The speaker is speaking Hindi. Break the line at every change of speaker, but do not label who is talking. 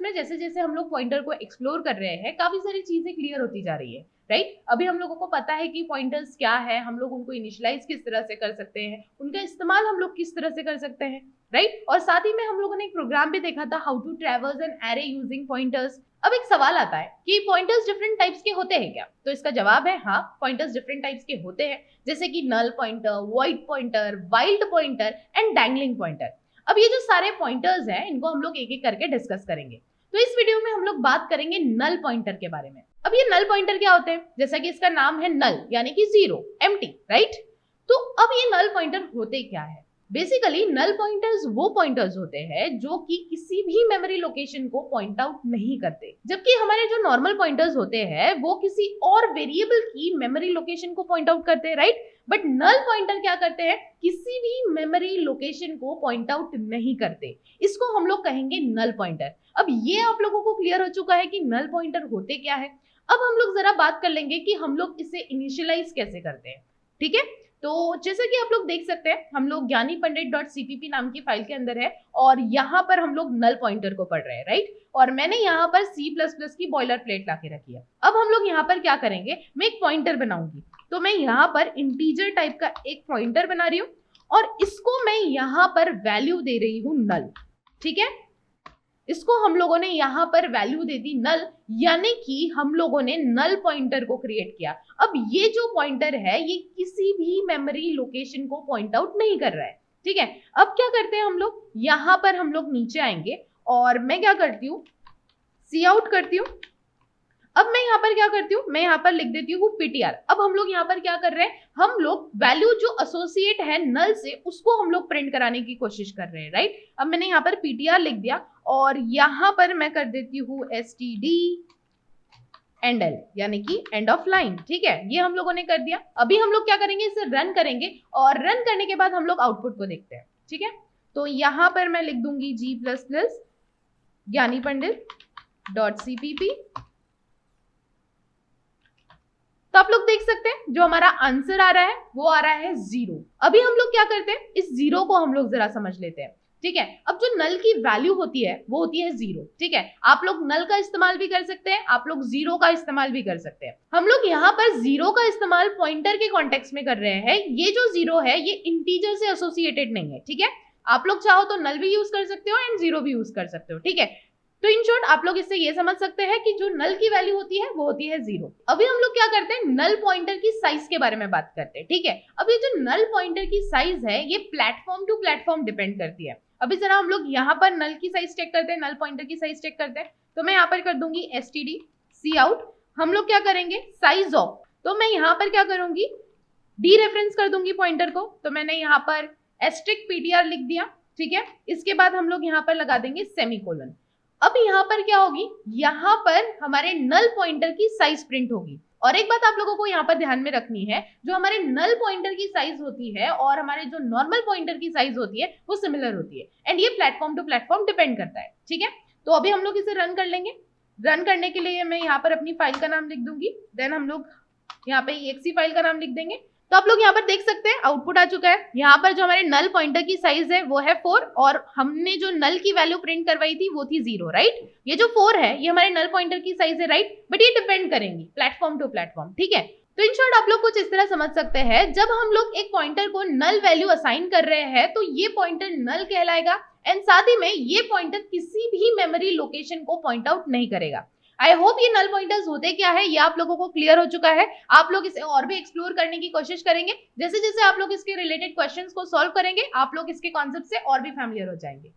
में जैसे जैसे हम लोग पॉइंटर को एक्सप्लोर कर रहे हैं काफी सारी चीजें क्लियर होती जा रही है, राइट। अभी हम लोगों को पता है कि पॉइंटर्स क्या है, हम लोग उनको इनिशियलाइज किस तरह से कर सकते हैं, उनका इस्तेमाल हम लोग किस तरह से कर सकते हैं, राइट। और साथ ही में हम लोगों ने एक प्रोग्राम भी देखा था, how to traverse an array using pointers. अब एक सवाल आता है कि पॉइंटर्स डिफरेंट टाइप्स के होते हैं क्या? तो इसका जवाब है हाँ, पॉइंटर्स डिफरेंट टाइप्स के होते हैं, जैसे कि null pointer, void pointer, wild pointer and dangling pointer. अब ये जो सारे पॉइंटर्स हैं इनको हम लोग एक एक करके डिस्कस करेंगे। तो इस वीडियो में हम लोग बात करेंगे नल पॉइंटर के बारे में। अब ये नल पॉइंटर क्या होते हैं? जैसा कि इसका नाम है नल यानी कि जीरो, एम्प्टी, राइट। तो अब ये नल पॉइंटर होते क्या है? बेसिकली नल पॉइंटर्स वो पॉइंटर्स होते हैं जो कि किसी भी मेमोरी लोकेशन को पॉइंट आउट नहीं करते, जबकि हमारे जो नॉर्मल पॉइंटर्स होते हैं वो किसी और वेरिएबल की मेमोरी लोकेशन को पॉइंट आउट करते हैं, राइट। बट नल पॉइंटर क्या करते हैं? किसी भी मेमोरी लोकेशन को पॉइंट आउट नहीं करते। इसको हम लोग कहेंगे नल पॉइंटर। अब ये आप लोगों को क्लियर हो चुका है कि नल पॉइंटर होते क्या है। अब हम लोग जरा बात कर लेंगे कि हम लोग इसे इनिशियलाइज कैसे करते हैं, ठीक है। तो जैसा कि आप लोग देख सकते हैं, हम लोग ज्ञानीपंडित.cpp नाम की फाइल के अंदर है और यहाँ पर हम लोग नल पॉइंटर को पढ़ रहे हैं, राइट। और मैंने यहाँ पर C++ की बॉयलर प्लेट लाके रखी है। अब हम लोग यहाँ पर क्या करेंगे, मैं एक पॉइंटर बनाऊंगी। तो मैं यहाँ पर इंटीजर टाइप का एक पॉइंटर बना रही हूँ और इसको मैं यहाँ पर वैल्यू दे रही हूँ नल, ठीक है। इसको हम लोगों ने यहाँ पर वैल्यू दे दी नल, यानी कि हम लोगों ने नल पॉइंटर को क्रिएट किया। अब ये जो पॉइंटर है ये किसी भी मेमोरी लोकेशन को पॉइंट आउट नहीं कर रहा है, ठीक है। अब क्या करते हैं हम लोग, यहाँ पर हम लोग नीचे आएंगे और मैं क्या करती हूँ, सी आउट करती हूँ। अब मैं यहाँ पर क्या करती हूँ, मैं यहाँ पर लिख देती हूँ ptr। अब हम लोग यहाँ पर क्या कर रहे हैं, हम लोग वैल्यू जो एसोसिएट है नल से उसको हम लोग प्रिंट कराने की कोशिश कर रहे हैं, राइट। अब मैंने यहाँ पर ptr लिख दिया और यहाँ पर मैं कर देती हूँ std एंड एल यानी कि एंड ऑफ लाइन, ठीक है। ये हम लोगों ने कर दिया। अभी हम लोग क्या करेंगे, इसे रन करेंगे और रन करने के बाद हम लोग आउटपुट को देखते हैं, ठीक है। तो यहाँ पर मैं लिख दूंगी G++ ज्ञानीपंडित.cpp। तो आप लोग देख सकते हैं जो हमारा आंसर आ रहा है वो आ रहा है 0। अभी हम लोग क्या करते हैं, इस 0 को हम लोग जरा समझ लेते हैं, ठीक है। अब जो नल की वैल्यू होती है वो होती है 0, ठीक है। आप लोग नल का इस्तेमाल भी कर सकते हैं, आप लोग 0 का इस्तेमाल भी कर सकते हैं। हम लोग यहाँ पर 0 का इस्तेमाल पॉइंटर के कॉन्टेक्स्ट में कर रहे हैं। ये जो 0 है ये इंटीजर से एसोसिएटेड नहीं है, ठीक है। आप लोग चाहो तो नल भी यूज कर सकते हो एंड 0 भी यूज कर सकते हो, ठीक है। तो इन शॉर्ट आप लोग इससे ये समझ सकते हैं कि जो नल की वैल्यू होती है वो होती है 0। अभी हम लोग क्या करते हैं, नल पॉइंटर की साइज के बारे में बात करते हैं, ठीक है। अब ये जो नल पॉइंटर की साइज है ये प्लेटफॉर्म टू प्लेटफॉर्म डिपेंड करती है। अभी जरा हम लोग यहाँ पर नल की साइज चेक करते हैं, नल पॉइंटर की साइज चेक करते हैं। तो मैं यहाँ पर कर दूंगी std सी आउट। हम लोग क्या करेंगे, साइज ऑफ, तो मैं यहाँ पर क्या करूंगी, डी रेफरेंस कर दूंगी पॉइंटर को। तो मैंने यहाँ पर *ptr लिख दिया, ठीक है। इसके बाद हम लोग यहाँ पर लगा देंगे सेमीकोलन। अब यहाँ पर क्या होगी, यहाँ पर हमारे नल पॉइंटर की साइज प्रिंट होगी। और एक बात आप लोगों को यहाँ पर ध्यान में रखनी है, जो हमारे नल पॉइंटर की साइज होती है और हमारे जो नॉर्मल पॉइंटर की साइज होती है वो सिमिलर होती है एंड ये प्लेटफॉर्म टू प्लेटफॉर्म डिपेंड करता है, ठीक है। तो अभी हम लोग इसे रन कर लेंगे। रन करने के लिए मैं यहाँ पर अपनी फाइल का नाम लिख दूंगी, देन हम लोग यहाँ पे exe फाइल का नाम लिख देंगे। तो आप लोग यहाँ पर देख सकते हैं आउटपुट आ चुका है। यहाँ पर जो हमारे नल पॉइंटर की साइज है वो है 4 और हमने जो नल की वैल्यू प्रिंट करवाई थी वो थी 0, राइट। ये जो 4 है ये हमारे नल पॉइंटर की साइज है, राइट। बट ये डिपेंड करेंगी प्लेटफॉर्म टू प्लेटफॉर्म, ठीक है। तो इन शॉर्ट आप लोग कुछ इस तरह समझ सकते हैं, जब हम लोग एक पॉइंटर को नल वैल्यू असाइन कर रहे हैं तो ये पॉइंटर नल कहलाएगा एंड साथ ही में ये पॉइंटर किसी भी मेमोरी लोकेशन को पॉइंट आउट नहीं करेगा। आई होप ये नल पॉइंटर्स होते क्या है ये आप लोगों को क्लियर हो चुका है। आप लोग इसे और भी एक्सप्लोर करने की कोशिश करेंगे। जैसे जैसे आप लोग इसके रिलेटेड क्वेश्चंस को सॉल्व करेंगे आप लोग इसके कॉन्सेप्ट से और भी फैमिलियर हो जाएंगे।